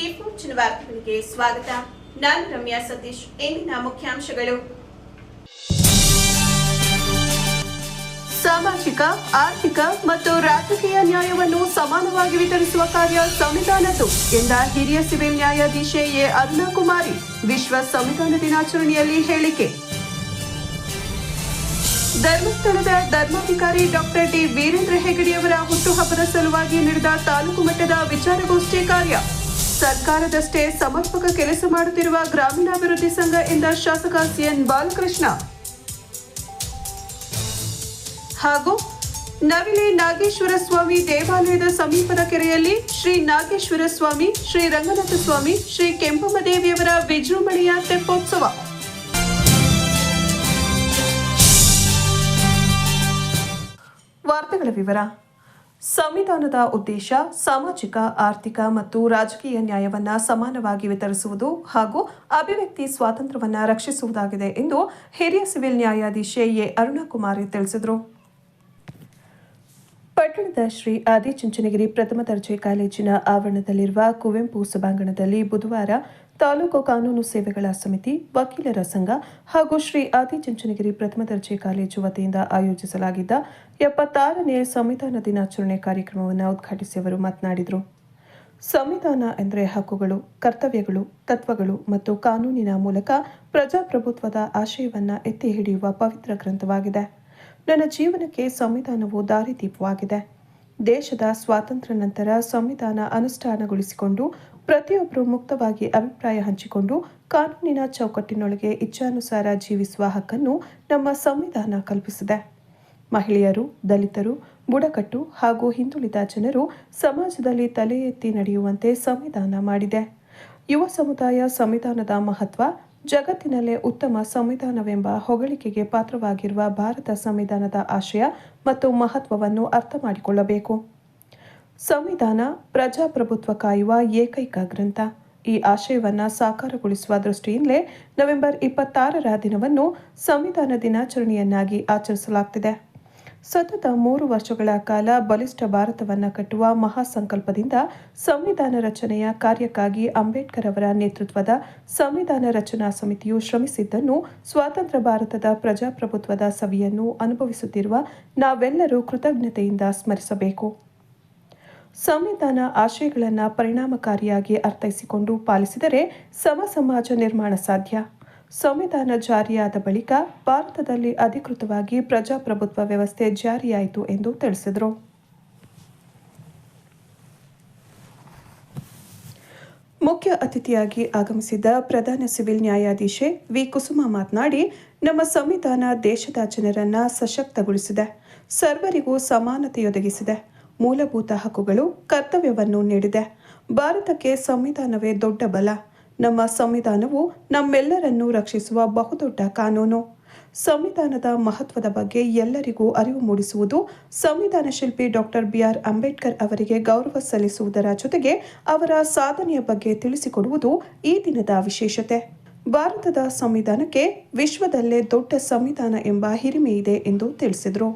G4 ವಾರ್ತೆಗಳಿಗೆ ಸ್ವಾಗತ. ನಾನು ರಮ್ಯಾ ಸತೀಶ್. ಇಂದಿನ ಮುಖ್ಯಾಂಶಗಳು: ಸಾಮಾಜಿಕ, ಆರ್ಥಿಕ ಮತ್ತು ರಾಜಕೀಯ ನ್ಯಾಯವನ್ನು ಸಮಾನವಾಗಿ ವಿತರಿಸುವ ಕಾರ್ಯ ಸಂವಿಧಾನದ್ದು ಎಂದ ಹಿರಿಯ ಸಿವಿಲ್ ನ್ಯಾಯಾಧೀಶೆ ಎ ಅರುಣಕುಮಾರಿ ವಿಶ್ವ ಸಂವಿಧಾನ ದಿನಾಚರಣೆಯಲ್ಲಿ ಹೇಳಿಕೆ. ಧರ್ಮಸ್ಥಳದ ಧರ್ಮಾಧಿಕಾರಿ ಡಾಕ್ಟರ್ ಡಿ ವೀರೇಂದ್ರ ಹೆಗಡೆಯವರ ಹುಟ್ಟುಹಬ್ಬದ ಸಲುವಾಗಿ ನಡೆದ ತಾಲೂಕು ಮಟ್ಟದ ವಿಚಾರಗೋಷ್ಠಿ ಕಾರ್ಯ. ಸರ್ಕಾರದಷ್ಟೇ ಸಮರ್ಪಕ ಕೆಲಸ ಮಾಡುತ್ತಿರುವ ಗ್ರಾಮೀಣಾಭಿವೃದ್ಧಿ ಸಂಘ ಎಂದ ಶಾಸಕ ಸಿಎನ್ ಬಾಲಕೃಷ್ಣ. ಹಾಗೂ ನವಿಲೆ ನಾಗೇಶ್ವರ ಸ್ವಾಮಿ ದೇವಾಲಯದ ಸಮೀಪದ ಕೆರೆಯಲ್ಲಿ ಶ್ರೀ ನಾಗೇಶ್ವರ ಸ್ವಾಮಿ, ಶ್ರೀ ರಂಗನಾಥ ಸ್ವಾಮಿ, ಶ್ರೀ ಕೆಂಪಮ್ಮ ದೇವಿಯವರ ವಿಜೃಂಭಣೆಯ ತೆಪ್ಪೋತ್ಸವ. ವಾರ್ತೆಗಳ ವಿವರ. ಸಂವಿಧಾನದ ಉದ್ದೇಶ ಸಾಮಾಜಿಕ, ಆರ್ಥಿಕ ಮತ್ತು ರಾಜಕೀಯ ನ್ಯಾಯವನ್ನು ಸಮಾನವಾಗಿ ವಿತರಿಸುವುದು ಹಾಗೂ ಅಭಿವ್ಯಕ್ತಿ ಸ್ವಾತಂತ್ರ್ಯವನ್ನು ರಕ್ಷಿಸುವುದಾಗಿದೆ ಎಂದು ಹಿರಿಯ ಸಿವಿಲ್ ನ್ಯಾಯಾಧೀಶೆ ಎ ಅರುಣಕುಮಾರಿ ತಿಳಿಸಿದರು. ಪಟ್ಟಣದ ಶ್ರೀ ಆದಿಚುಂಚನಗಿರಿ ಪ್ರಥಮ ದರ್ಜೆ ಕಾಲೇಜಿನ ಆವರಣದಲ್ಲಿರುವ ಕುವೆಂಪು ಸಭಾಂಗಣದಲ್ಲಿ ಬುಧವಾರ ತಾಲೂಕು ಕಾನೂನು ಸೇವೆಗಳ ಸಮಿತಿ, ವಕೀಲರ ಸಂಘ ಹಾಗೂ ಶ್ರೀ ಆದಿಚುಂಚನಗಿರಿ ಪ್ರಥಮ ದರ್ಜೆ ಕಾಲೇಜು ವತಿಯಿಂದ ಆಯೋಜಿಸಲಾಗಿದ್ದ 76ನೇ ಸಂವಿಧಾನ ದಿನಾಚರಣೆ ಕಾರ್ಯಕ್ರಮವನ್ನು ಉದ್ಘಾಟಿಸಿ ಅವರು ಮಾತನಾಡಿದರು. ಸಂವಿಧಾನ ಎಂದರೆ ಹಕ್ಕುಗಳು, ಕರ್ತವ್ಯಗಳು, ತತ್ವಗಳು ಮತ್ತು ಕಾನೂನಿನ ಮೂಲಕ ಪ್ರಜಾಪ್ರಭುತ್ವದ ಆಶಯವನ್ನು ಎತ್ತಿ ಹಿಡಿಯುವ ಪವಿತ್ರ ಗ್ರಂಥವಾಗಿದೆ. ನನ್ನ ಜೀವನಕ್ಕೆ ಸಂವಿಧಾನವು ದಾರಿದೀಪವಾಗಿದೆ. ದೇಶದ ಸ್ವಾತಂತ್ರ್ಯ ನಂತರ ಸಂವಿಧಾನ ಅನುಷ್ಠಾನಗೊಳಿಸಿಕೊಂಡು ಪ್ರತಿಯೊಬ್ಬರು ಮುಕ್ತವಾಗಿ ಅಭಿಪ್ರಾಯ ಹಂಚಿಕೊಂಡು ಕಾನೂನಿನ ಚೌಕಟ್ಟಿನೊಳಗೆ ಇಚ್ಛಾನುಸಾರ ಜೀವಿಸುವ ಹಕ್ಕನ್ನು ನಮ್ಮ ಸಂವಿಧಾನ ಕಲ್ಪಿಸಿದೆ. ಮಹಿಳೆಯರು, ದಲಿತರು, ಬುಡಕಟ್ಟು ಹಾಗೂ ಹಿಂದುಳಿದ ಜನರು ಸಮಾಜದಲ್ಲಿ ತಲೆ ಎತ್ತಿ ನಡೆಯುವಂತೆ ಸಂವಿಧಾನ ಮಾಡಿದೆ. ಯುವ ಸಮುದಾಯ ಸಂವಿಧಾನದ ಮಹತ್ವ, ಜಗತ್ತಿನಲ್ಲೇ ಉತ್ತಮ ಸಂವಿಧಾನವೆಂಬ ಹೊಗಳಿಕೆಗೆ ಪಾತ್ರವಾಗಿರುವ ಭಾರತ ಸಂವಿಧಾನದ ಆಶಯ ಮತ್ತು ಮಹತ್ವವನ್ನು ಅರ್ಥ ಮಾಡಿಕೊಳ್ಳಬೇಕು. ಸಂವಿಧಾನ ಪ್ರಜಾಪ್ರಭುತ್ವ ಕಾಯುವ ಏಕೈಕ ಗ್ರಂಥ. ಈ ಆಶಯವನ್ನು ಸಾಕಾರಗೊಳಿಸುವ ದೃಷ್ಟಿಯಿಂದಲೇ ನವೆಂಬರ್ 26ರ ದಿನವನ್ನು ಸಂವಿಧಾನ ದಿನಾಚರಣೆಯನ್ನಾಗಿ ಆಚರಿಸಲಾಗುತ್ತಿದೆ. ಸತತ 3 ವರ್ಷಗಳ ಕಾಲ ಬಲಿಷ್ಠ ಭಾರತವನ್ನು ಕಟ್ಟುವ ಮಹಾಸಂಕಲ್ಪದಿಂದ ಸಂವಿಧಾನ ರಚನೆಯ ಕಾರ್ಯಕ್ಕಾಗಿ ಅಂಬೇಡ್ಕರ್ ಅವರ ನೇತೃತ್ವದ ಸಂವಿಧಾನ ರಚನಾ ಸಮಿತಿಯು ಶ್ರಮಿಸಿದ್ದನ್ನು ಸ್ವಾತಂತ್ರ್ಯ ಭಾರತದ ಪ್ರಜಾಪ್ರಭುತ್ವದ ಸವಿಯನ್ನು ಅನುಭವಿಸುತ್ತಿರುವ ನಾವೆಲ್ಲರೂ ಕೃತಜ್ಞತೆಯಿಂದ ಸ್ಮರಿಸಬೇಕು. ಸಂವಿಧಾನ ಆಶಯಗಳನ್ನು ಪರಿಣಾಮಕಾರಿಯಾಗಿ ಅರ್ಥೈಸಿಕೊಂಡು ಪಾಲಿಸಿದರೆ ಸಮಾಜ ನಿರ್ಮಾಣ ಸಾಧ್ಯ. ಸಂವಿಧಾನ ಜಾರಿಯಾದ ಬಳಿಕ ಭಾರತದಲ್ಲಿ ಅಧಿಕೃತವಾಗಿ ಪ್ರಜಾಪ್ರಭುತ್ವ ವ್ಯವಸ್ಥೆ ಜಾರಿಯಾಯಿತು ಎಂದು ತಿಳಿಸಿದರು. ಮುಖ್ಯ ಅತಿಥಿಯಾಗಿ ಆಗಮಿಸಿದ್ದ ಪ್ರಧಾನ ಸಿವಿಲ್ ನ್ಯಾಯಾಧೀಶೆ ವಿ ಕುಸುಮಾ ಮಾತನಾಡಿ, ನಮ್ಮ ಸಂವಿಧಾನ ದೇಶದ ಜನರನ್ನ ಸಶಕ್ತಗೊಳಿಸಿದೆ, ಸರ್ವರಿಗೂ ಸಮಾನತೆಯೊದಗಿಸಿದೆ, ಮೂಲಭೂತ ಹಕ್ಕುಗಳು, ಕರ್ತವ್ಯವನ್ನು ನೀಡಿದೆ. ಭಾರತಕ್ಕೆ ಸಂವಿಧಾನವೇ ದೊಡ್ಡ ಬಲ. ನಮ್ಮ ಸಂವಿಧಾನವು ನಮ್ಮೆಲ್ಲರನ್ನೂ ರಕ್ಷಿಸುವ ಬಹುದೊಡ್ಡ ಕಾನೂನು. ಸಂವಿಧಾನದ ಮಹತ್ವದ ಬಗ್ಗೆ ಎಲ್ಲರಿಗೂ ಅರಿವು ಮೂಡಿಸುವುದು, ಸಂವಿಧಾನ ಶಿಲ್ಪಿ ಡಾಕ್ಟರ್ BR ಅಂಬೇಡ್ಕರ್ ಅವರಿಗೆ ಗೌರವ ಸಲ್ಲಿಸುವುದರ ಜೊತೆಗೆ ಅವರ ಸಾಧನೆಯ ಬಗ್ಗೆ ತಿಳಿಸಿಕೊಡುವುದು ಈ ದಿನದ ವಿಶೇಷತೆ. ಭಾರತದ ಸಂವಿಧಾನಕ್ಕೆ ವಿಶ್ವದಲ್ಲೇ ದೊಡ್ಡ ಸಂವಿಧಾನ ಎಂಬ ಹಿರಿಮೆ ಇದೆ ಎಂದು ತಿಳಿಸಿದರು.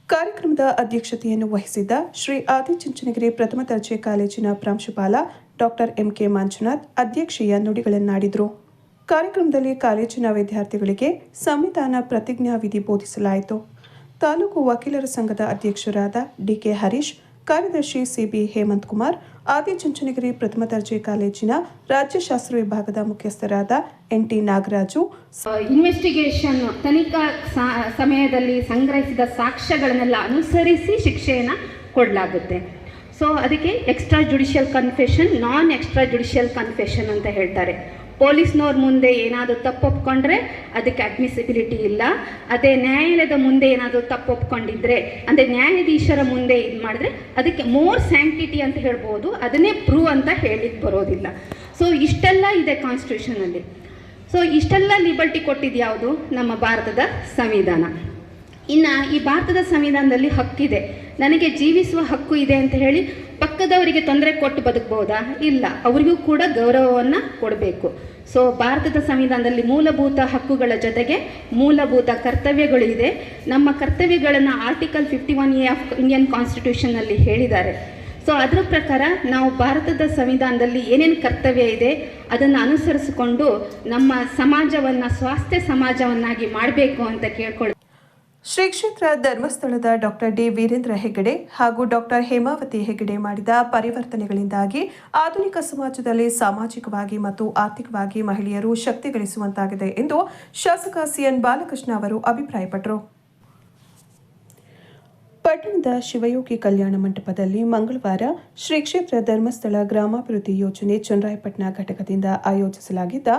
ಕಾರ್ಯಕ್ರಮದ ಅಧ್ಯಕ್ಷತೆಯನ್ನು ವಹಿಸಿದ್ದ ಶ್ರೀ ಆದಿಚುಂಚನಗಿರಿ ಪ್ರಥಮ ದರ್ಜೆ ಕಾಲೇಜಿನ ಪ್ರಾಂಶುಪಾಲ ಡಾಕ್ಟರ್ MK ಮಂಜುನಾಥ್ ಅಧ್ಯಕ್ಷೀಯ ನುಡಿಗಳನ್ನಾಡಿದರು. ಕಾರ್ಯಕ್ರಮದಲ್ಲಿ ಕಾಲೇಜಿನ ವಿದ್ಯಾರ್ಥಿಗಳಿಗೆ ಸಂವಿಧಾನ ಪ್ರತಿಜ್ಞಾ ವಿಧಿ ಬೋಧಿಸಲಾಯಿತು. ತಾಲೂಕು ವಕೀಲರ ಸಂಘದ ಅಧ್ಯಕ್ಷರಾದ DK ಹರೀಶ್, ಕಾರ್ಯದರ್ಶಿ CB ಹೇಮಂತ್ ಕುಮಾರ್, ಆದಿಚುಂಚನಗಿರಿ ಪ್ರಥಮ ದರ್ಜೆ ಕಾಲೇಜಿನ ರಾಜ್ಯಶಾಸ್ತ್ರ ವಿಭಾಗದ ಮುಖ್ಯಸ್ಥರಾದ NT ನಾಗರಾಜು, ಇನ್ವೆಸ್ಟಿಗೇಷನ್ ತನಿಖಾ ಸಮಯದಲ್ಲಿ ಸಂಗ್ರಹಿಸಿದ ಸಾಕ್ಷ್ಯಗಳನ್ನೆಲ್ಲ ಅನುಸರಿಸಿ ಶಿಕ್ಷೆಯನ್ನು ಕೊಡಲಾಗುತ್ತೆ. ಸೊ ಅದಕ್ಕೆ ಎಕ್ಸ್ಟ್ರಾ ಜುಡಿಷಿಯಲ್ ಕನ್ಫೆಷನ್, ನಾನ್ ಎಕ್ಸ್ಟ್ರಾ ಜುಡಿಷಿಯಲ್ ಕನ್ಫೆಷನ್ ಅಂತ ಹೇಳ್ತಾರೆ. ಪೊಲೀಸ್ನವ್ರ ಮುಂದೆ ಏನಾದರೂ ತಪ್ಪು ಒಪ್ಕೊಂಡ್ರೆ ಅದಕ್ಕೆ ಅಡ್ಮಿಸಿಬಿಲಿಟಿ ಇಲ್ಲ. ಅದೇ ನ್ಯಾಯಾಲಯದ ಮುಂದೆ ಏನಾದರೂ ತಪ್ಪು ಒಪ್ಕೊಂಡಿದ್ರೆ, ಅಂದರೆ ನ್ಯಾಯಾಧೀಶರ ಮುಂದೆ ಇದು ಮಾಡಿದ್ರೆ ಅದಕ್ಕೆ ಮೋರ್ ಸ್ಯಾಂಕ್ಟಿಟಿ ಅಂತ ಹೇಳ್ಬೋದು, ಅದನ್ನೇ ಪ್ರೂವ್ ಅಂತ ಹೇಳಿಕ್ಕೆ ಬರೋದಿಲ್ಲ. ಸೊ ಇಷ್ಟೆಲ್ಲ ಇದೆ ಕಾನ್ಸ್ಟಿಟ್ಯೂಷನಲ್ಲಿ. ಸೊ ಇಷ್ಟೆಲ್ಲ ಲಿಬರ್ಟಿ ಕೊಟ್ಟಿದ್ದು ಯಾವುದು? ನಮ್ಮ ಭಾರತದ ಸಂವಿಧಾನ. ಇನ್ನು ಈ ಭಾರತದ ಸಂವಿಧಾನದಲ್ಲಿ ಹಕ್ಕಿದೆ, ನನಗೆ ಜೀವಿಸುವ ಹಕ್ಕು ಇದೆ ಅಂತ ಹೇಳಿ ಪಕ್ಕದವರಿಗೆ ತೊಂದರೆ ಕೊಟ್ಟು ಬದುಕಬಹುದಾ? ಇಲ್ಲ, ಅವರಿಗೂ ಕೂಡ ಗೌರವವನ್ನು ಕೊಡಬೇಕು. ಸೊ ಭಾರತದ ಸಂವಿಧಾನದಲ್ಲಿ ಮೂಲಭೂತ ಹಕ್ಕುಗಳ ಜೊತೆಗೆ ಮೂಲಭೂತ ಕರ್ತವ್ಯಗಳು ಇದೆ. ನಮ್ಮ ಕರ್ತವ್ಯಗಳನ್ನು ಆರ್ಟಿಕಲ್ 51A ಆಫ್ ಇಂಡಿಯನ್ ಕಾನ್ಸ್ಟಿಟ್ಯೂಷನ್ನಲ್ಲಿ ಹೇಳಿದ್ದಾರೆ. ಸೊ ಅದರ ಪ್ರಕಾರ ನಾವು ಭಾರತದ ಸಂವಿಧಾನದಲ್ಲಿ ಏನೇನು ಕರ್ತವ್ಯ ಇದೆ ಅದನ್ನು ಅನುಸರಿಸಿಕೊಂಡು ನಮ್ಮ ಸಮಾಜವನ್ನು ಸ್ವಾಸ್ಥ್ಯ ಸಮಾಜವನ್ನಾಗಿ ಮಾಡಬೇಕು ಅಂತ ಕೇಳ್ಕೊಳ್ಳಿ. ಶ್ರೀ ಕ್ಷೇತ್ರ ಧರ್ಮಸ್ಥಳದ ಡಾಕ್ಟರ್ ಡಿ ವೀರೇಂದ್ರ ಹೆಗ್ಗಡೆ ಹಾಗೂ ಡಾಕ್ಟರ್ ಹೇಮಾವತಿ ಹೆಗ್ಗಡೆ ಮಾಡಿದ ಪರಿವರ್ತನೆಗಳಿಂದಾಗಿ ಆಧುನಿಕ ಸಮಾಜದಲ್ಲಿ ಸಾಮಾಜಿಕವಾಗಿ ಮತ್ತು ಆರ್ಥಿಕವಾಗಿ ಮಹಿಳೆಯರು ಶಕ್ತಿ ಗಳಿಸುವಂತಾಗಿದೆ ಎಂದು ಶಾಸಕ ಸಿಎನ್ ಬಾಲಕೃಷ್ಣ ಅವರು ಅಭಿಪ್ರಾಯಪಟ್ಟರು. ಪಟ್ಟಣದ ಶಿವಯೋಗಿ ಕಲ್ಯಾಣ ಮಂಟಪದಲ್ಲಿ ಮಂಗಳವಾರ ಶ್ರೀ ಕ್ಷೇತ್ರ ಧರ್ಮಸ್ಥಳ ಗ್ರಾಮಾಭಿವೃದ್ಧಿ ಯೋಜನೆ ಚನ್ನರಾಯಪಟ್ಟಣ ಘಟಕದಿಂದ ಆಯೋಜಿಸಲಾಗಿದ್ದ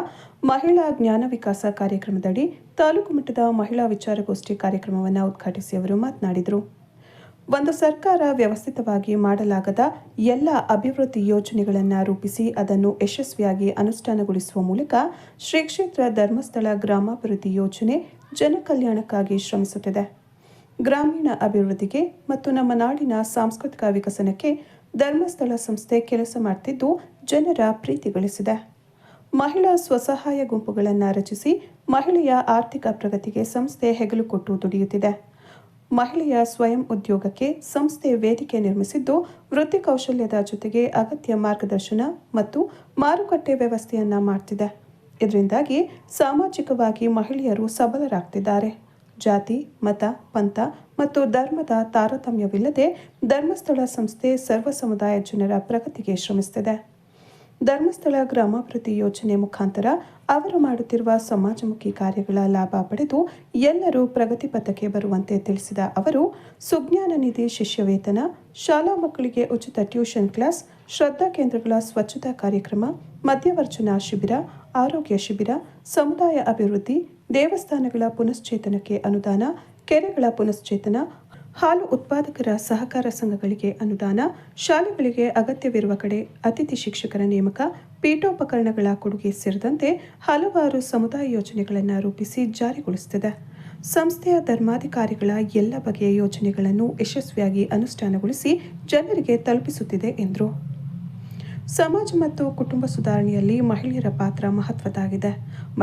ಮಹಿಳಾ ಜ್ಞಾನ ವಿಕಾಸ ಕಾರ್ಯಕ್ರಮದಡಿ ತಾಲೂಕು ಮಟ್ಟದ ಮಹಿಳಾ ವಿಚಾರಗೋಷ್ಠಿ ಕಾರ್ಯಕ್ರಮವನ್ನು ಉದ್ಘಾಟಿಸಿ ಅವರು ಮಾತನಾಡಿದರು. ಒಂದು ಸರ್ಕಾರ ವ್ಯವಸ್ಥಿತವಾಗಿ ಮಾಡಲಾಗದ ಎಲ್ಲ ಅಭಿವೃದ್ಧಿ ಯೋಜನೆಗಳನ್ನು ರೂಪಿಸಿ ಅದನ್ನು ಯಶಸ್ವಿಯಾಗಿ ಅನುಷ್ಠಾನಗೊಳಿಸುವ ಮೂಲಕ ಶ್ರೀ ಕ್ಷೇತ್ರ ಧರ್ಮಸ್ಥಳ ಗ್ರಾಮಾಭಿವೃದ್ಧಿ ಯೋಜನೆ ಜನಕಲ್ಯಾಣಕ್ಕಾಗಿ ಶ್ರಮಿಸುತ್ತಿದೆ. ಗ್ರಾಮೀಣ ಅಭಿವೃದ್ಧಿಗೆ ಮತ್ತು ನಮ್ಮ ನಾಡಿನ ಸಾಂಸ್ಕೃತಿಕ ವಿಕಸನಕ್ಕೆ ಧರ್ಮಸ್ಥಳ ಸಂಸ್ಥೆ ಕೆಲಸ ಮಾಡುತ್ತಿದ್ದು ಜನರ ಪ್ರೀತಿ ಗಳಿಸಿದೆ. ಮಹಿಳಾ ಸ್ವಸಹಾಯ ಗುಂಪುಗಳನ್ನು ರಚಿಸಿ ಮಹಿಳೆಯ ಆರ್ಥಿಕ ಪ್ರಗತಿಗೆ ಸಂಸ್ಥೆ ಹೆಗಲು ಕೊಟ್ಟು ದುಡಿಯುತ್ತಿದೆ. ಮಹಿಳೆಯ ಸ್ವಯಂ ಉದ್ಯೋಗಕ್ಕೆ ಸಂಸ್ಥೆ ವೇದಿಕೆ ನಿರ್ಮಿಸಿದ್ದು ವೃತ್ತಿ ಕೌಶಲ್ಯದ ಜೊತೆಗೆ ಅಗತ್ಯ ಮಾರ್ಗದರ್ಶನ ಮತ್ತು ಮಾರುಕಟ್ಟೆ ವ್ಯವಸ್ಥೆಯನ್ನ ಮಾಡ್ತಿದೆ. ಇದರಿಂದಾಗಿ ಸಾಮಾಜಿಕವಾಗಿ ಮಹಿಳೆಯರು ಸಬಲರಾಗ್ತಿದ್ದಾರೆ. ಜಾತಿ, ಮತ, ಪಂಥ ಮತ್ತು ಧರ್ಮದ ತಾರತಮ್ಯವಿಲ್ಲದೆ ಧರ್ಮಸ್ಥಳ ಸಂಸ್ಥೆ ಸರ್ವ ಸಮುದಾಯ ಜನರ ಪ್ರಗತಿಗೆ ಶ್ರಮಿಸುತ್ತಿದೆ. ಧರ್ಮಸ್ಥಳ ಗ್ರಾಮಾಭಿವೃದ್ಧಿ ಯೋಜನೆ ಮುಖಾಂತರ ಅವರು ಮಾಡುತ್ತಿರುವ ಸಮಾಜಮುಖಿ ಕಾರ್ಯಗಳ ಲಾಭ ಪಡೆದು ಎಲ್ಲರೂ ಪ್ರಗತಿ ಪಥಕ್ಕೆ ಬರುವಂತೆ ತಿಳಿಸಿದ ಅವರು, ಸುಜ್ಞಾನ ನಿಧಿ ಶಿಷ್ಯ ವೇತನ, ಶಾಲಾ ಮಕ್ಕಳಿಗೆ ಉಚಿತ ಟ್ಯೂಷನ್ ಕ್ಲಾಸ್, ಶ್ರದ್ಧಾ ಕೇಂದ್ರಗಳ ಸ್ವಚ್ಛತಾ ಕಾರ್ಯಕ್ರಮ, ಮಧ್ಯವರ್ಜನ ಶಿಬಿರ, ಆರೋಗ್ಯ ಶಿಬಿರ, ಸಮುದಾಯ ಅಭಿವೃದ್ಧಿ, ದೇವಸ್ಥಾನಗಳ ಪುನಶ್ಚೇತನಕ್ಕೆ ಅನುದಾನ, ಕೆರೆಗಳ ಪುನಶ್ಚೇತನ, ಹಾಲು ಉತ್ಪಾದಕರ ಸಹಕಾರ ಸಂಘಗಳಿಗೆ ಅನುದಾನ, ಶಾಲೆಗಳಿಗೆ ಅಗತ್ಯವಿರುವ ಕಡೆ ಅತಿಥಿ ಶಿಕ್ಷಕರ ನೇಮಕ, ಪೀಠೋಪಕರಣಗಳ ಕೊಡುಗೆ ಸೇರಿದಂತೆ ಹಲವಾರು ಸಮುದಾಯ ಯೋಜನೆಗಳನ್ನು ರೂಪಿಸಿ ಜಾರಿಗೊಳಿಸುತ್ತಿದೆ. ಸಂಸ್ಥೆಯ ಧರ್ಮಾಧಿಕಾರಿಗಳ ಎಲ್ಲ ಬಗೆಯ ಯೋಜನೆಗಳನ್ನು ಯಶಸ್ವಿಯಾಗಿ ಅನುಷ್ಠಾನಗೊಳಿಸಿ ಜನರಿಗೆ ತಲುಪಿಸುತ್ತಿದೆ ಎಂದರು. ಸಮಾಜ ಮತ್ತು ಕುಟುಂಬ ಸುಧಾರಣೆಯಲ್ಲಿ ಮಹಿಳೆಯರ ಪಾತ್ರ ಮಹತ್ವದ್ದಾಗಿದೆ.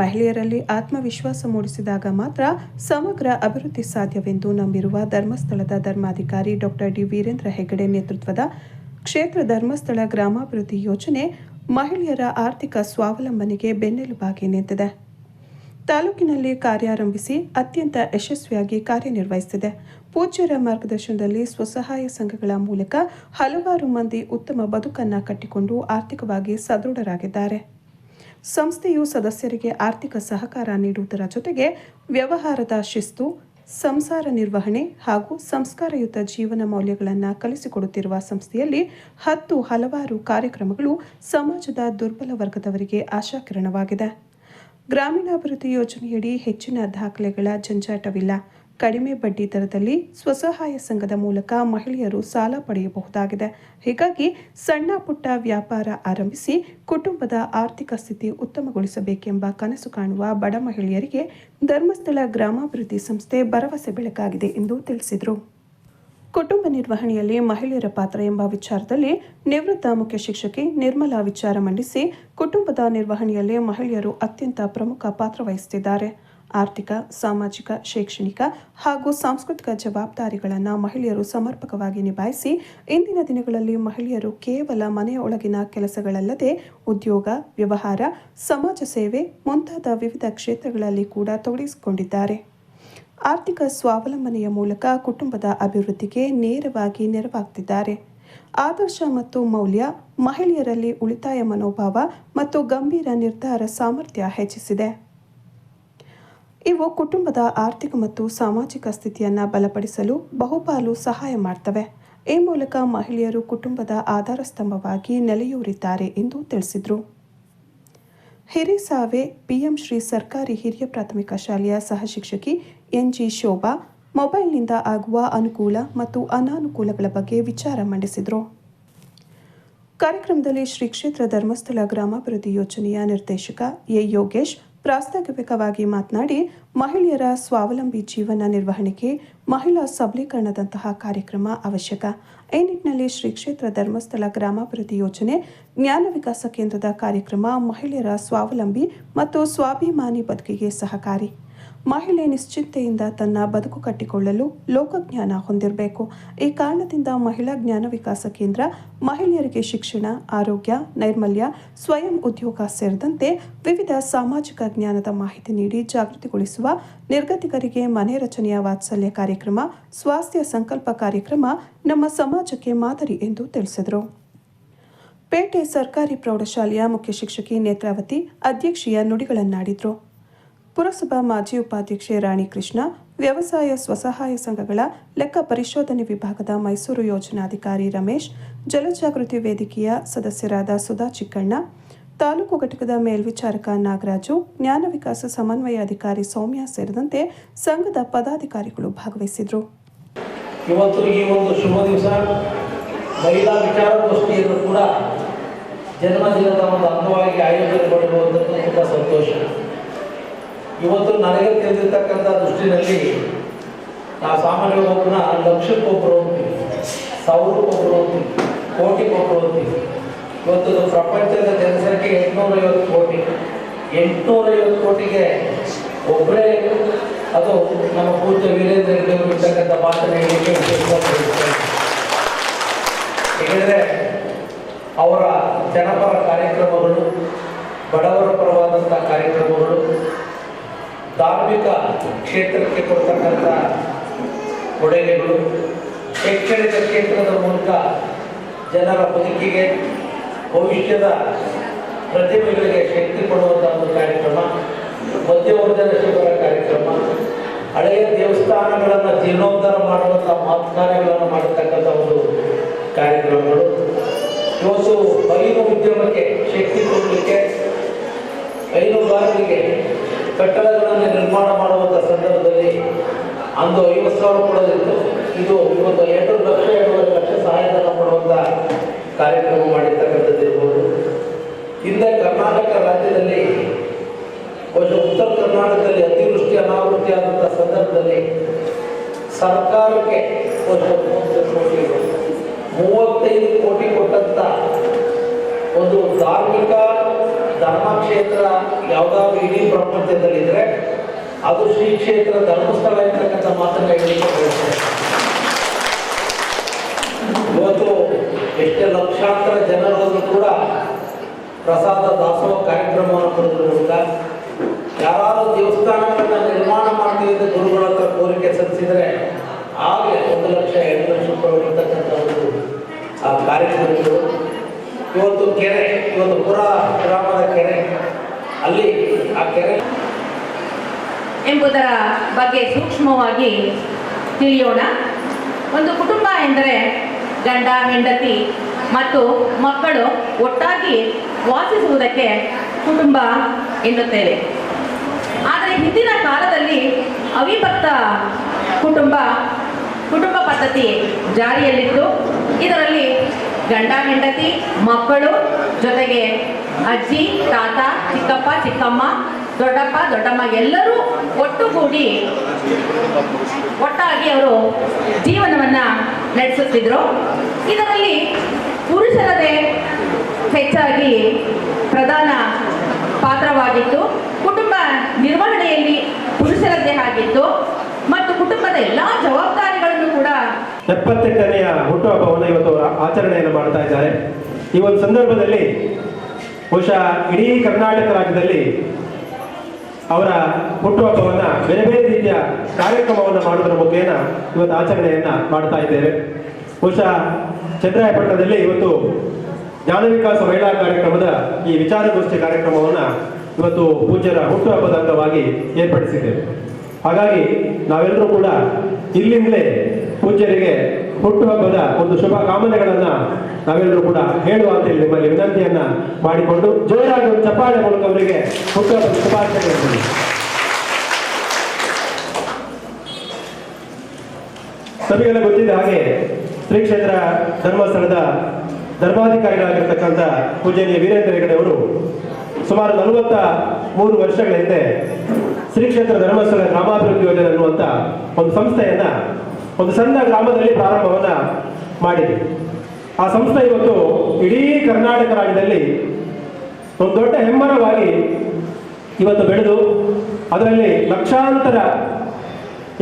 ಮಹಿಳೆಯರಲ್ಲಿ ಆತ್ಮವಿಶ್ವಾಸ ಮೂಡಿಸಿದಾಗ ಮಾತ್ರ ಸಮಗ್ರ ಅಭಿವೃದ್ಧಿ ಸಾಧ್ಯವೆಂದು ನಂಬಿರುವ ಧರ್ಮಸ್ಥಳದ ಧರ್ಮಾಧಿಕಾರಿ ಡಾಕ್ಟರ್ ಡಿ ವೀರೇಂದ್ರ ಹೆಗ್ಗಡೆ ನೇತೃತ್ವದ ಕ್ಷೇತ್ರ ಧರ್ಮಸ್ಥಳ ಗ್ರಾಮಾಭಿವೃದ್ಧಿ ಯೋಜನೆ ಮಹಿಳೆಯರ ಆರ್ಥಿಕ ಸ್ವಾವಲಂಬನೆಗೆ ಬೆನ್ನೆಲುಬಾಗಿ ನಿಂತಿದೆ. ತಾಲೂಕಿನಲ್ಲಿ ಕಾರ್ಯಾರಂಭಿಸಿ ಅತ್ಯಂತ ಯಶಸ್ವಿಯಾಗಿ ಕಾರ್ಯನಿರ್ವಹಿಸುತ್ತಿದೆ. ಪೂಜ್ಯರ ಮಾರ್ಗದರ್ಶನದಲ್ಲಿ ಸ್ವಸಹಾಯ ಸಂಘಗಳ ಮೂಲಕ ಹಲವಾರು ಮಂದಿ ಉತ್ತಮ ಬದುಕನ್ನು ಕಟ್ಟಿಕೊಂಡು ಆರ್ಥಿಕವಾಗಿ ಸದೃಢರಾಗಿದ್ದಾರೆ. ಸಂಸ್ಥೆಯು ಸದಸ್ಯರಿಗೆ ಆರ್ಥಿಕ ಸಹಕಾರ ನೀಡುವುದರ ಜೊತೆಗೆ ವ್ಯವಹಾರದ ಶಿಸ್ತು, ಸಂಸಾರ ನಿರ್ವಹಣೆ ಹಾಗೂ ಸಂಸ್ಕಾರಯುತ ಜೀವನ ಮೌಲ್ಯಗಳನ್ನು ಕಲಿಸಿಕೊಡುತ್ತಿರುವ ಸಂಸ್ಥೆಯಲ್ಲಿ ಹಲವಾರು ಕಾರ್ಯಕ್ರಮಗಳು ಸಮಾಜದ ದುರ್ಬಲ ವರ್ಗದವರಿಗೆ ಆಶಾಕಿರಣವಾಗಿದೆ. ಗ್ರಾಮೀಣಾಭಿವೃದ್ಧಿ ಯೋಜನೆಯಡಿ ಹೆಚ್ಚಿನ ದಾಖಲೆಗಳ ಜಂಜಾಟವಿಲ್ಲ. ಕಡಿಮೆ ಬಡ್ಡಿ ದರದಲ್ಲಿ ಸ್ವಸಹಾಯ ಸಂಘದ ಮೂಲಕ ಮಹಿಳೆಯರು ಸಾಲ ಪಡೆಯಬಹುದಾಗಿದೆ. ಹೀಗಾಗಿ ಸಣ್ಣ ಪುಟ್ಟ ವ್ಯಾಪಾರ ಆರಂಭಿಸಿ ಕುಟುಂಬದ ಆರ್ಥಿಕ ಸ್ಥಿತಿ ಉತ್ತಮಗೊಳಿಸಬೇಕೆಂಬ ಕನಸು ಕಾಣುವ ಬಡ ಮಹಿಳೆಯರಿಗೆ ಧರ್ಮಸ್ಥಳ ಗ್ರಾಮಾಭಿವೃದ್ಧಿ ಸಂಸ್ಥೆ ಭರವಸೆ ಬೆಳಕಾಗಿದೆ ಎಂದು ತಿಳಿಸಿದರು. ಕುಟುಂಬ ನಿರ್ವಹಣೆಯಲ್ಲಿ ಮಹಿಳೆಯರ ಪಾತ್ರ ಎಂಬ ವಿಚಾರದಲ್ಲಿ ನಿವೃತ್ತ ಮುಖ್ಯ ಶಿಕ್ಷಕಿ ನಿರ್ಮಲಾ ವಿಚಾರ ಮಂಡಿಸಿ, ಕುಟುಂಬದ ನಿರ್ವಹಣೆಯಲ್ಲಿ ಮಹಿಳೆಯರು ಅತ್ಯಂತ ಪ್ರಮುಖ ಪಾತ್ರ ವಹಿಸುತ್ತಿದ್ದಾರೆ. ಆರ್ಥಿಕ, ಸಾಮಾಜಿಕ, ಶೈಕ್ಷಣಿಕ ಹಾಗೂ ಸಾಂಸ್ಕೃತಿಕ ಜವಾಬ್ದಾರಿಗಳನ್ನು ಮಹಿಳೆಯರು ಸಮರ್ಪಕವಾಗಿ ನಿಭಾಯಿಸಿ ಇಂದಿನ ದಿನಗಳಲ್ಲಿ ಮಹಿಳೆಯರು ಕೇವಲ ಮನೆಯ ಒಳಗಿನ ಕೆಲಸಗಳಲ್ಲದೆ ಉದ್ಯೋಗ, ವ್ಯವಹಾರ, ಸಮಾಜ ಸೇವೆ ಮುಂತಾದ ವಿವಿಧ ಕ್ಷೇತ್ರಗಳಲ್ಲಿ ಕೂಡ ತೊಡಗಿಸಿಕೊಂಡಿದ್ದಾರೆ. ಆರ್ಥಿಕ ಸ್ವಾವಲಂಬನೆಯ ಮೂಲಕ ಕುಟುಂಬದ ಅಭಿವೃದ್ಧಿಗೆ ನೇರವಾಗಿ ನೆರವಾಗುತ್ತಿದ್ದಾರೆ. ಆದರ್ಶ ಮತ್ತು ಮೌಲ್ಯ ಮಹಿಳೆಯರಲ್ಲಿ ಉಳಿತಾಯ ಮನೋಭಾವ ಮತ್ತು ಗಂಭೀರ ನಿರ್ಧಾರ ಸಾಮರ್ಥ್ಯ ಹೆಚ್ಚಿಸಿದೆ. ಇವು ಕುಟುಂಬದ ಆರ್ಥಿಕ ಮತ್ತು ಸಾಮಾಜಿಕ ಸ್ಥಿತಿಯನ್ನು ಬಲಪಡಿಸಲು ಬಹುಪಾಲು ಸಹಾಯ ಮಾಡ್ತವೆ. ಈ ಮೂಲಕ ಮಹಿಳೆಯರು ಕುಟುಂಬದ ಆಧಾರ ಸ್ತಂಭವಾಗಿ ನೆಲೆಯೂರಿದ್ದಾರೆ ಎಂದು ತಿಳಿಸಿದರು. ಹಿರಿಸಾವೆ ಪಿಎಂ ಶ್ರೀ ಸರ್ಕಾರಿ ಹಿರಿಯ ಪ್ರಾಥಮಿಕ ಶಾಲೆಯ ಸಹಶಿಕ್ಷಕಿ ಎನ್ಜಿ ಶೋಭಾ ಮೊಬೈಲ್ನಿಂದ ಆಗುವ ಅನುಕೂಲ ಮತ್ತು ಅನಾನುಕೂಲಗಳ ಬಗ್ಗೆ ವಿಚಾರ ಮಂಡಿಸಿದರು. ಕಾರ್ಯಕ್ರಮದಲ್ಲಿ ಶ್ರೀ ಕ್ಷೇತ್ರ ಧರ್ಮಸ್ಥಳ ಗ್ರಾಮಾಭಿವೃದ್ಧಿ ಯೋಜನೆಯ ನಿರ್ದೇಶಕ ಎ ಯೋಗೇಶ್ ಪ್ರಾಸ್ತಾವಿಕವಾಗಿ ಮಾತನಾಡಿ, ಮಹಿಳೆಯರ ಸ್ವಾವಲಂಬಿ ಜೀವನ ನಿರ್ವಹಣೆಗೆ ಮಹಿಳಾ ಸಬಲೀಕರಣದಂತಹ ಕಾರ್ಯಕ್ರಮ ಅವಶ್ಯಕ. ಈ ನಿಟ್ಟಿನಲ್ಲಿ ಶ್ರೀ ಕ್ಷೇತ್ರ ಧರ್ಮಸ್ಥಳ ಗ್ರಾಮಾಭಿವೃದ್ಧಿ ಯೋಜನೆ ಜ್ಞಾನ ವಿಕಾಸ ಕೇಂದ್ರದ ಕಾರ್ಯಕ್ರಮ ಮಹಿಳೆಯರ ಸ್ವಾವಲಂಬಿ ಮತ್ತು ಸ್ವಾಭಿಮಾನಿ ಬದುಕಿಗೆ ಸಹಕಾರಿ. ಮಹಿಳೆ ನಿಶ್ಚಿಂತೆಯಿಂದ ತನ್ನ ಬದುಕು ಕಟ್ಟಿಕೊಳ್ಳಲು ಲೋಕಜ್ಞಾನ ಹೊಂದಿರಬೇಕು. ಈ ಕಾರಣದಿಂದ ಮಹಿಳಾ ಜ್ಞಾನ ವಿಕಾಸ ಕೇಂದ್ರ ಮಹಿಳೆಯರಿಗೆ ಶಿಕ್ಷಣ, ಆರೋಗ್ಯ, ನೈರ್ಮಲ್ಯ, ಸ್ವಯಂ ಉದ್ಯೋಗ ಸೇರಿದಂತೆ ವಿವಿಧ ಸಾಮಾಜಿಕ ಜ್ಞಾನದ ಮಾಹಿತಿ ನೀಡಿ ಜಾಗೃತಿಗೊಳಿಸುವ, ನಿರ್ಗತಿಕರಿಗೆ ಮನೆ ರಚನೆಯ ವಾತ್ಸಲ್ಯ ಕಾರ್ಯಕ್ರಮ, ಸ್ವಾಸ್ಥ್ಯ ಸಂಕಲ್ಪ ಕಾರ್ಯಕ್ರಮ ನಮ್ಮ ಸಮಾಜಕ್ಕೆ ಮಾದರಿ ಎಂದು ತಿಳಿಸಿದರು. ಪೇಟೆ ಸರ್ಕಾರಿ ಪ್ರೌಢಶಾಲೆಯ ಮುಖ್ಯ ಶಿಕ್ಷಕಿ ನೇತ್ರಾವತಿ ಅಧ್ಯಕ್ಷೀಯ ನುಡಿಗಳನ್ನಾಡಿದರು. ಪುರಸಭಾ ಮಾಜಿ ಉಪಾಧ್ಯಕ್ಷೆ ರಾಣಿ ಕೃಷ್ಣ, ವ್ಯವಸಾಯ ಸ್ವಸಹಾಯ ಸಂಘಗಳ ಲೆಕ್ಕ ಪರಿಶೋಧನೆ ವಿಭಾಗದ ಮೈಸೂರು ಯೋಜನಾಧಿಕಾರಿ ರಮೇಶ್, ಜಲಜಾಗೃತಿ ವೇದಿಕೆಯ ಸದಸ್ಯರಾದ ಸುಧಾ ಚಿಕ್ಕಣ್ಣ, ತಾಲೂಕು ಘಟಕದ ಮೇಲ್ವಿಚಾರಕ ನಾಗರಾಜು, ಜ್ಞಾನ ವಿಕಾಸ ಸಮನ್ವಯ ಅಧಿಕಾರಿ ಸೌಮ್ಯ ಸೇರಿದಂತೆ ಸಂಘದ ಪದಾಧಿಕಾರಿಗಳು ಭಾಗವಹಿಸಿದರು. ಇವತ್ತು ಈ ಒಂದು ಶುಭ ದಿವಸ ಮಹಿಳಾ ವಿಚಾರಗೋಷ್ಠಿಯನ್ನು ಕೂಡ ಜನ್ಮದಿನದ ಒಂದು ಅಂಗವಾಗಿ ಆಯೋಜನೆ ಮಾಡಿರುವುದಕ್ಕೆ ತುಂಬ ಸಂತೋಷ. ಇವತ್ತು ನನಗೆ ತಿಳಿದಿರ್ತಕ್ಕಂಥ ದೃಷ್ಟಿನಲ್ಲಿ ನಾವು ಸಾಮಾನ್ಯವಾಗಿ ಒಬ್ಬನ ಲಕ್ಷಕ್ಕೊಬ್ಬರು ಹೋಗ್ತೀವಿ, ಸಾವಿರಕ್ಕೊಬ್ಬರು ಹೋಗ್ತೀವಿ, ಕೋಟಿಗೊಬ್ಬರು ಹೋಗ್ತೀವಿ. ಇವತ್ತು ಪ್ರಪಂಚದ ಜನಸಂಖ್ಯೆ 850 ಕೋಟಿ. 850 ಕೋಟಿಗೆ ಒಬ್ಬರೇ ಅದು ನಮ್ಮ ಪೂಜ್ಯ ವೀರೇಂದ್ರ ಹೆಗ್ಗಡೆ ಇರ್ತಕ್ಕಂಥ ಮಾತನ್ನ ಹೇಳಲಿಕ್ಕೆ ಏಕೆಂದರೆ ಅವರ ಜನಪರ ಕಾರ್ಯಕ್ರಮಗಳು, ಬಡವರ ಪರವಾದಂಥ ಕಾರ್ಯಕ್ರಮಗಳು, ಧಾರ್ಮಿಕ ಕ್ಷೇತ್ರಕ್ಕೆ ಕೊಡ್ತಕ್ಕಂಥ ಕೊಡುಗೆಗಳು, ಶೈಕ್ಷಣಿಕ ಕ್ಷೇತ್ರದ ಮೂಲಕ ಜನರ ಬದುಕಿಗೆ, ಭವಿಷ್ಯದ ಪ್ರತಿಭೆಗಳಿಗೆ ಶಕ್ತಿ ಕೊಡುವಂಥ ಒಂದು ಕಾರ್ಯಕ್ರಮ, ಮಧ್ಯವರ್ಜನ ಶಿಬಿರ ಕಾರ್ಯಕ್ರಮ, ಹಳೆಯ ದೇವಸ್ಥಾನಗಳನ್ನು ಜೀರ್ಣೋದ್ಧಾರ ಮಾಡುವಂಥ ಮಾತು ಕಾರ್ಯಗಳನ್ನು ಮಾಡತಕ್ಕಂಥ ಒಂದು ಕಾರ್ಯಕ್ರಮಗಳು. ಇವತ್ತು ಹೈನು ಉದ್ಯಮಕ್ಕೆ ಶಕ್ತಿ ಕೊಡಲಿಕ್ಕೆ, ಹೈನುಗಾರರಿಗೆ ಕಟ್ಟಡಗಳನ್ನು ನಿರ್ಮಾಣ ಮಾಡುವಂಥ ಸಂದರ್ಭದಲ್ಲಿ ಅಂದು 50,000 ಕೊಡೋದಿತ್ತು. ಇದು ಇವತ್ತು 2 ಲಕ್ಷ ಸಹಾಯಧನ ಕೊಡುವಂಥ ಕಾರ್ಯಕ್ರಮ ಮಾಡಿರ್ತಕ್ಕಂಥದ್ದು ಇರ್ಬೋದು. ಹಿಂದೆ ಕರ್ನಾಟಕ ರಾಜ್ಯದಲ್ಲಿ ಉತ್ತರ ಕರ್ನಾಟಕದಲ್ಲಿ ಅತಿವೃಷ್ಟಿ ಅನಾವೃಷ್ಟಿ ಆದಂಥ ಸಂದರ್ಭದಲ್ಲಿ ಸರ್ಕಾರಕ್ಕೆ 35 ಕೋಟಿ ಕೊಟ್ಟಂತ ಒಂದು ಧಾರ್ಮಿಕ ಧರ್ಮಕ್ಷೇತ್ರ ಯಾವುದಾದ್ರೂ ಇಡೀ ಪ್ರಪಂಚದಲ್ಲಿದ್ದರೆ ಅದು ಶ್ರೀ ಕ್ಷೇತ್ರ ಧರ್ಮಸ್ಥಳ ಇರ್ತಕ್ಕಂಥ ಮಾತನ್ನ ಹೇಳಿಕೊಳ್ಳುತ್ತೆ. ಇವತ್ತು ಎಷ್ಟೇ ಲಕ್ಷಾಂತರ ಜನರನ್ನು ಕೂಡ ಪ್ರಸಾದ ದಾಸೋಹ ಕಾರ್ಯಕ್ರಮವನ್ನು ಕೊಡೋದ್ರ ಮೂಲಕ ಯಾರಾದರೂ ದೇವಸ್ಥಾನಗಳನ್ನ ನಿರ್ಮಾಣ ಮಾಡ್ತೀವಿ ಅಂತ ಗುರುಗಳ ಹತ್ರ ಕೋರಿಕೆ ಸಲ್ಲಿಸಿದರೆ ಆಗಲೇ 1 ಲಕ್ಷ 2 ಲಕ್ಷ ಕೊಡತಕ್ಕಂಥ ಒಂದು ಆ ಕಾರ್ಯಕ್ರಮಗಳು. ಇವತ್ತು ಕೆರೆ, ಇವತ್ತು ಪುರ ಗ್ರಾಮದ ಕೆರೆ, ಅಲ್ಲಿ ಆ ಕೆರೆ ಎಂಬುದರ ಬಗ್ಗೆ ಸೂಕ್ಷ್ಮವಾಗಿ ತಿಳಿಯೋಣ. ಒಂದು ಕುಟುಂಬ ಎಂದರೆ ಗಂಡ, ಹೆಂಡತಿ ಮತ್ತು ಮಕ್ಕಳು ಒಟ್ಟಾಗಿ ವಾಸಿಸುವುದಕ್ಕೆ ಕುಟುಂಬ ಎನ್ನುತ್ತೇವೆ. ಆದರೆ ಹಿಂದಿನ ಕಾಲದಲ್ಲಿ ಅವಿಭಕ್ತ ಕುಟುಂಬ ಪದ್ಧತಿ ಜಾರಿಯಲ್ಲಿತ್ತು. ಇದರಲ್ಲಿ ಗಂಡ, ಹೆಂಡತಿ, ಮಕ್ಕಳು ಜೊತೆಗೆ ಅಜ್ಜಿ, ತಾತ, ಚಿಕ್ಕಪ್ಪ, ಚಿಕ್ಕಮ್ಮ, ದೊಡ್ಡಪ್ಪ, ದೊಡ್ಡಮ್ಮ ಎಲ್ಲರೂ ಒಟ್ಟುಗೂಡಿ ಒಟ್ಟಾಗಿ ಅವರು ಜೀವನವನ್ನು ನಡೆಸುತ್ತಿದ್ದರು. ಇದರಲ್ಲಿ ಪುರುಷರದೇ ಹೆಚ್ಚಾಗಿ ಪ್ರಧಾನ ಪಾತ್ರವಾಗಿತ್ತು. ಕುಟುಂಬ ನಿರ್ವಹಣೆಯಲ್ಲಿ ಪುರುಷರದ್ದೇ ಆಗಿತ್ತು ಮತ್ತು ಕುಟುಂಬದ ಎಲ್ಲ ಜವಾಬ್ದಾರಿಗಳನ್ನು ಕೂಡ 78ನೆಯ ಹುಟ್ಟುಹಬ್ಬವನ್ನು ಇವತ್ತು ಆಚರಣೆಯನ್ನು ಮಾಡ್ತಾ ಇದ್ದಾರೆ. ಈ ಒಂದು ಸಂದರ್ಭದಲ್ಲಿ ಬಹುಶಃ ಇಡೀ ಕರ್ನಾಟಕ ರಾಜ್ಯದಲ್ಲಿ ಅವರ ಹುಟ್ಟುಹಬ್ಬವನ್ನು ಬೇರೆ ಬೇರೆ ರೀತಿಯ ಕಾರ್ಯಕ್ರಮವನ್ನು ಮಾಡುವುದರ ಮುಖೇನ ಇವತ್ತು ಆಚರಣೆಯನ್ನ ಮಾಡ್ತಾ ಇದ್ದೇವೆ. ಬಹುಶಃ ಚಂದ್ರಾಯಪಟ್ಟಣದಲ್ಲಿ ಇವತ್ತು ಜ್ಞಾನ ವಿಕಾಸ ಮಹಿಳಾ ಕಾರ್ಯಕ್ರಮದ ಈ ವಿಚಾರಗೋಷ್ಠಿ ಕಾರ್ಯಕ್ರಮವನ್ನು ಇವತ್ತು ಪೂಜ್ಯರ ಹುಟ್ಟುಹಬ್ಬದ ಅಂಗವಾಗಿ ಏರ್ಪಡಿಸಿದ್ದೇವೆ. ಹಾಗಾಗಿ ನಾವೆಲ್ಲರೂ ಕೂಡ ಇಲ್ಲಿಂದಲೇ ಪೂಜ್ಯರಿಗೆ ಹುಟ್ಟುಹಬ್ಬದ ಒಂದು ಶುಭ ಕಾಮನೆಗಳನ್ನ ನಾವೆಲ್ಲರೂ ಕೂಡ ಹೇಳುವ ಅಂತ ನಿಮ್ಮಲ್ಲಿ ವಿನಂತಿಯನ್ನ ಮಾಡಿಕೊಂಡು ಜೋರಾಗಿ ಒಂದು ಚಪ್ಪಾಳೆ ಮೂಲಕ ಅವರಿಗೆ ಹುಟ್ಟುಹಬ್ಬದ ಶುಭಾಶಯಗಳು. ತಮಗೆಲ್ಲ ಗೊತ್ತಿದ್ದ ಹಾಗೆ ಶ್ರೀ ಕ್ಷೇತ್ರ ಧರ್ಮಸ್ಥಳದ ಧರ್ಮಾಧಿಕಾರಿಗಳಾಗಿರ್ತಕ್ಕಂಥ ಪೂಜನೀಯ ವೀರೇಂದ್ರ ಹೆಗ್ಗಡೆ ಅವರು ಸುಮಾರು 43 ವರ್ಷಗಳ ಹಿಂದೆ ಶ್ರೀ ಕ್ಷೇತ್ರ ಧರ್ಮಸ್ಥಳ ಗ್ರಾಮಾಭಿವೃದ್ಧಿ ಯೋಜನೆ ಅನ್ನುವಂಥ ಒಂದು ಸಂಸ್ಥೆಯನ್ನ ಒಂದು ಸಣ್ಣ ಗ್ರಾಮದಲ್ಲಿ ಪ್ರಾರಂಭವನ್ನ ಮಾಡಿದೆ. ಆ ಸಂಸ್ಥೆ ಇವತ್ತು ಇಡೀ ಕರ್ನಾಟಕ ರಾಜ್ಯದಲ್ಲಿ ಒಂದು ದೊಡ್ಡ ಹೆಮ್ಮರವಾಗಿ ಇವತ್ತು ಬೆಳೆದು ಅದರಲ್ಲಿ ಲಕ್ಷಾಂತರ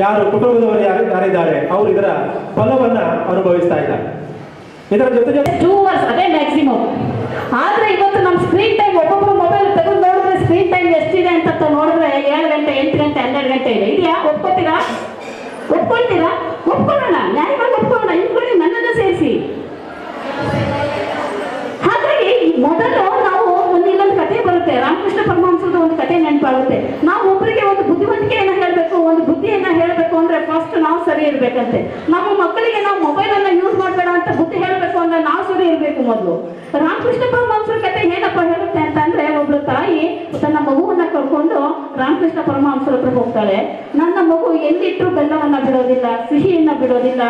ಯಾರು ಕುಟುಂಬದವರು ಯಾರಿದ್ದಾರೆ ಅವರು ಇದರ ಫಲವನ್ನ ಅನುಭವಿಸ್ತಾ ಇದ್ದಾರೆ. ಇದರ ಜೊತೆ 2 hours ಅದೇ ಮ್ಯಾಕ್ಸಿಮಮ್. ಆದ್ರೆ ಇವತ್ತು ನಮ್ಮ ಸ್ಕ್ರೀನ್ ಟೈಮ್ ಒಬ್ಬೊಬ್ಬರು ಮೊಬೈಲ್ ತೆಗೆದು ನೋಡಿದ್ರೆ ಸ್ಕ್ರೀನ್ ಟೈಮ್ ಎಷ್ಟಿದೆ ಅಂತ ನೋಡಿದ್ರೆ 7 ಗಂಟೆ 8 ಗಂಟೆ 12 ಗಂಟೆ ಇದೆ. ಇದೆಯಾ? ಒಪ್ಕೊಳ್ತೀರಾ? ಒಪ್ಕೊಳ್ಳೋಣ, ನ್ಯಾಯವಾಗಿ ಒಪ್ಕೊಳ್ಳೋಣ, ಇನ್ಕೊಳ್ಳಿ, ನನ್ನನ್ನು ಸೇರಿಸಿ. ಹಾಗಾಗಿ ಮೊದಲು ನಾವು ಇಲ್ಲೊಂದು ಕಥೆ ಬರುತ್ತೆ, ರಾಮಕೃಷ್ಣ ಪರಮಹಂಸರದ ಒಂದು ಕಥೆ ನೆನಪಾಗುತ್ತೆ. ನಾವು ಒಬ್ಬರಿಗೆ ಒಂದು ಬುದ್ಧಿವಂತಿಕೆಯನ್ನ ಹೇಳಬೇಕು, ಒಂದು ಬುದ್ಧಿಯನ್ನ ಹೇಳಬೇಕು ಅಂದ್ರೆ ಫಸ್ಟ್ ನಾವು ಸರಿ ಇರ್ಬೇಕಂತೆ. ನಮ್ಮ ಮಕ್ಕಳಿಗೆ ನಾವು ಮೊಬೈಲ್ ಅನ್ನ ಯೂಸ್ ಮಾಡಬೇಡ ಅಂತ ಬುದ್ಧಿ ಹೇಳಬೇಕು ಅಂದ್ರೆ ನಾವು ಸರಿ ಇರ್ಬೇಕು ಮೊದಲು. ರಾಮಕೃಷ್ಣ ಪರಮಹಂಸರ ಕಥೆ ಏನಪ್ಪ ಹೇಳುತ್ತೆ ಅಂತ ಅಂದ್ರೆ, ಒಬ್ಳು ತಾಯಿ ತನ್ನ ಮಗುವನ್ನ ಕರ್ಕೊಂಡು ರಾಮಕೃಷ್ಣ ಪರಮಹಂಸರ ಹತ್ರ ಹೋಗ್ತಾಳೆ. ನನ್ನ ಮಗು ಎಲ್ಲಿಟ್ಟರು ಬೆಲ್ಲವನ್ನ ಬಿಡೋದಿಲ್ಲ, ಸಿಹಿಯನ್ನ ಬಿಡೋದಿಲ್ಲ,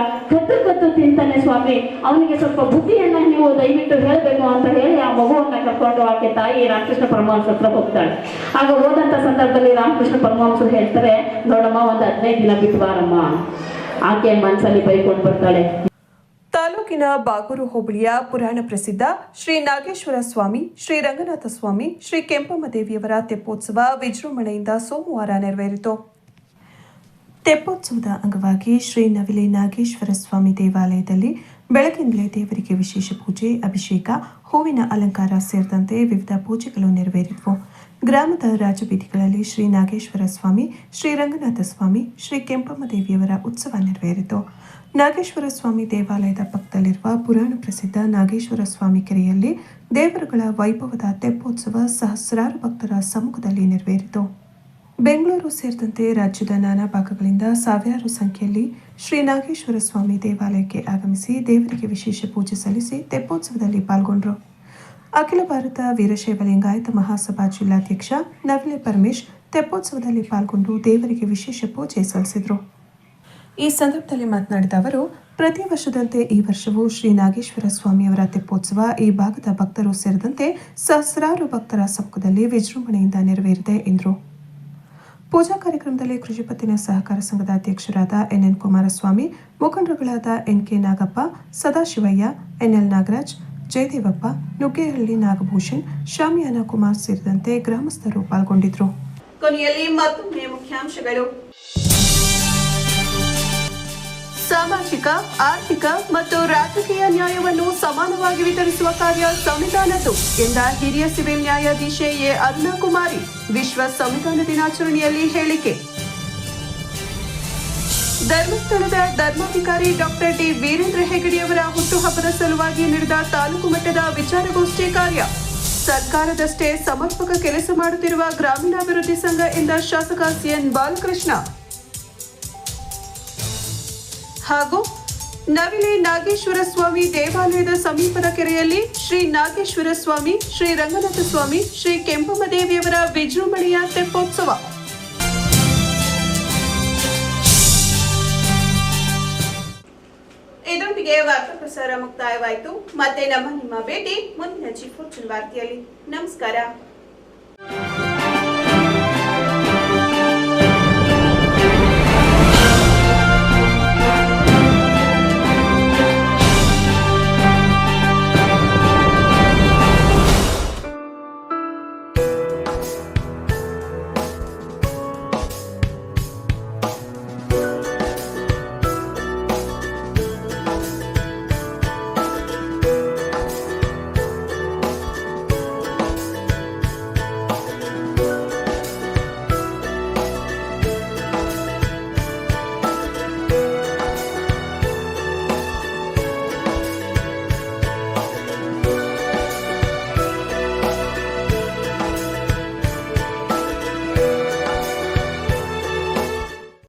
ಕದ್ದು ತಿಂತಾನೆ ಸ್ವಾಮಿ, ಅವನಿಗೆ ಸ್ವಲ್ಪ ಬುದ್ಧಿಯನ್ನ ನೀವು ದಯವಿಟ್ಟು ಹೇಳಬೇಕು ಅಂತ ಹೇಳಿ ಆ ಮಗುವನ್ನ ಕರ್ಕೊಂಡು ಆಕೆ ತಾಯಿ ರಾಮಕೃಷ್ಣ ಪರಮಹಂಸರ ಹತ್ರ ಹೋಗ್ತಾಳೆ. ಆಗ ಹೋದಂತ ಸಂದರ್ಭದಲ್ಲಿ ರಾಮಕೃಷ್ಣ ಪರಮಹಂಸರು ಹೇಳ್ತಾರೆ, ನೋಡಮ್ಮ ಒಂದು 15 ದಿನ ಬಿಟ್ಟು ಬಾರಮ್ಮ. ಆಕೆ ಮನಸ್ಸಲ್ಲಿ ಬೈಕೊಂಡು ಬರ್ತಾಳೆ. ತಾಲೂಕಿನ ಬಾಗೂರು ಹೋಬಳಿಯ ಪುರಾಣ ಪ್ರಸಿದ್ಧ ಶ್ರೀ ನಾಗೇಶ್ವರ ಸ್ವಾಮಿ, ಶ್ರೀ ರಂಗನಾಥ ಸ್ವಾಮಿ, ಶ್ರೀ ಕೆಂಪಮ್ಮ ದೇವಿಯವರ ತೆಪ್ಪೋತ್ಸವ ವಿಜೃಂಭಣೆಯಿಂದ ಸೋಮವಾರ ನೆರವೇರಿತು. ತೆಪ್ಪೋತ್ಸವದ ಅಂಗವಾಗಿ ಶ್ರೀ ನವಿಲೆ ನಾಗೇಶ್ವರ ಸ್ವಾಮಿ ದೇವಾಲಯದಲ್ಲಿ ಬೆಳಗಿನಲ್ಲೇ ದೇವರಿಗೆ ವಿಶೇಷ ಪೂಜೆ, ಅಭಿಷೇಕ, ಹೂವಿನ ಅಲಂಕಾರ ಸೇರಿದಂತೆ ವಿವಿಧ ಪೂಜೆಗಳು ನೆರವೇರಿದವು. ಗ್ರಾಮದ ರಾಜಬೀದಿಗಳಲ್ಲಿ ಶ್ರೀ ನಾಗೇಶ್ವರ ಸ್ವಾಮಿ, ಶ್ರೀ ರಂಗನಾಥ ಸ್ವಾಮಿ, ಶ್ರೀ ಕೆಂಪಮ್ಮ ದೇವಿಯವರ ಉತ್ಸವ ನೆರವೇರಿತು. ನಾಗೇಶ್ವರ ಸ್ವಾಮಿ ದೇವಾಲಯದ ಪಕ್ಕದಲ್ಲಿರುವ ಪುರಾಣ ಪ್ರಸಿದ್ಧ ನಾಗೇಶ್ವರ ಸ್ವಾಮಿ ಕೆರೆಯಲ್ಲಿ ದೇವರುಗಳ ವೈಭವದ ತೆಪ್ಪೋತ್ಸವ ಸಹಸ್ರಾರು ಭಕ್ತರ ಸಮ್ಮುಖದಲ್ಲಿ ನೆರವೇರಿತು. ಬೆಂಗಳೂರು ಸೇರಿದಂತೆ ರಾಜ್ಯದ ನಾನಾ ಭಾಗಗಳಿಂದ ಸಾವಿರಾರು ಸಂಖ್ಯೆಯಲ್ಲಿ ಶ್ರೀ ನಾಗೇಶ್ವರ ಸ್ವಾಮಿ ದೇವಾಲಯಕ್ಕೆ ಆಗಮಿಸಿ ದೇವರಿಗೆ ವಿಶೇಷ ಪೂಜೆ ಸಲ್ಲಿಸಿ ತೆಪ್ಪೋತ್ಸವದಲ್ಲಿ ಪಾಲ್ಗೊಂಡರು. ಅಖಿಲ ಭಾರತ ವೀರಶೈವ ಲಿಂಗಾಯತ ಮಹಾಸಭಾ ಜಿಲ್ಲಾಧ್ಯಕ್ಷ ನವಿಲೆ ಪರಮೇಶ್ ತೆಪ್ಪೋತ್ಸವದಲ್ಲಿ ಪಾಲ್ಗೊಂಡು ದೇವರಿಗೆ ವಿಶೇಷ ಪೂಜೆ ಸಲ್ಲಿಸಿದರು. ಈ ಸಂದರ್ಭದಲ್ಲಿ ಮಾತನಾಡಿದ ಅವರು, ಪ್ರತಿ ವರ್ಷದಂತೆ ಈ ವರ್ಷವೂ ಶ್ರೀ ನಾಗೇಶ್ವರ ಸ್ವಾಮಿಯವರ ತೆಪ್ಪೋತ್ಸವ ಈ ಭಾಗದ ಭಕ್ತರು ಸೇರಿದಂತೆ ಸಹಸ್ರಾರು ಭಕ್ತರ ಸಮ್ಮುಖದಲ್ಲಿ ವಿಜೃಂಭಣೆಯಿಂದ ನೆರವೇರಿದೆ ಎಂದರು. ಪೂಜಾ ಕಾರ್ಯಕ್ರಮದಲ್ಲಿ ಕೃಷಿ ಪತ್ತಿನ ಸಹಕಾರ ಸಂಘದ ಅಧ್ಯಕ್ಷರಾದ ಎನ್ಎನ್ ಕುಮಾರಸ್ವಾಮಿ, ಮುಖಂಡರುಗಳಾದ ಎನ್ಕೆ ನಾಗಪ್ಪ, ಸದಾಶಿವಯ್ಯ, ಎನ್ಎಲ್ ನಾಗರಾಜ್, ಜಯದೇವಪ್ಪ, ನುಗ್ಗೇಹಳ್ಳಿ ನಾಗಭೂಷಣ್, ಶಾಮಿಯಾನ ಕುಮಾರ್ ಸೇರಿದಂತೆ ಗ್ರಾಮಸ್ಥರು ಪಾಲ್ಗೊಂಡಿದ್ದರು. ಕೊನೆಯಲ್ಲಿ ಮತ್ತೊಮ್ಮೆ ಮುಖ್ಯಾಂಶಗಳು. ಸಾಮಾಜಿಕ, ಆರ್ಥಿಕ ಮತ್ತು ರಾಜಕೀಯ ನ್ಯಾಯವನ್ನು ಸಮಾನವಾಗಿ ವಿತರಿಸುವ ಕಾರ್ಯ ಸಂವಿಧಾನದ್ದು ಎಂದ ಹಿರಿಯ ಸಿವಿಲ್ ನ್ಯಾಯಾಧೀಶೆ ಎ ಅರುಣಾಕುಮಾರಿ ವಿಶ್ವ ಸಂವಿಧಾನ ದಿನಾಚರಣೆಯಲ್ಲಿ ಹೇಳಿಕೆ. ಧರ್ಮಸ್ಥಳದ ಧರ್ಮಾಧಿಕಾರಿ ಡಾಕ್ಟರ್ ಡಿ ವೀರೇಂದ್ರ ಹೆಗಡೆಯವರ ಹುಟ್ಟುಹಬ್ಬದ ಸಲುವಾಗಿ ನಡೆದ ತಾಲೂಕು ಮಟ್ಟದ ವಿಚಾರಗೋಷ್ಠಿ ಕಾರ್ಯ. ಸರ್ಕಾರದಷ್ಟೇ ಸಮರ್ಪಕ ಕೆಲಸ ಮಾಡುತ್ತಿರುವ ಗ್ರಾಮೀಣಾಭಿವೃದ್ಧಿ ಸಂಘ ಎಂದ ಶಾಸಕ ಸಿಎನ್ ಬಾಲಕೃಷ್ಣ. ಹಾಗೂ ನವಿಲೆ ನಾಗೇಶ್ವರ ಸ್ವಾಮಿ ದೇವಾಲಯದ ಸಮೀಪದ ಕೆರೆಯಲ್ಲಿ ಶ್ರೀ ನಾಗೇಶ್ವರ ಸ್ವಾಮಿ, ಶ್ರೀ ರಂಗನಾಥ ಸ್ವಾಮಿ, ಶ್ರೀ ಕೆಂಪಮ್ಮ ದೇವಿಯವರ ವಿಜೃಂಭಣೆಯ ತೆಪ್ಪೋತ್ಸವ. ಇದರೊಂದಿಗೆ ವಾರ್ತಾ ಪ್ರಸಾರ ಮುಕ್ತಾಯವಾಯಿತು. ಮತ್ತೆ ನಿಮ್ಮ ಭೇಟಿ ಮುಂದಿನ ಜಿ4 ವಾರ್ತೆಯಲ್ಲಿ. ನಮಸ್ಕಾರ.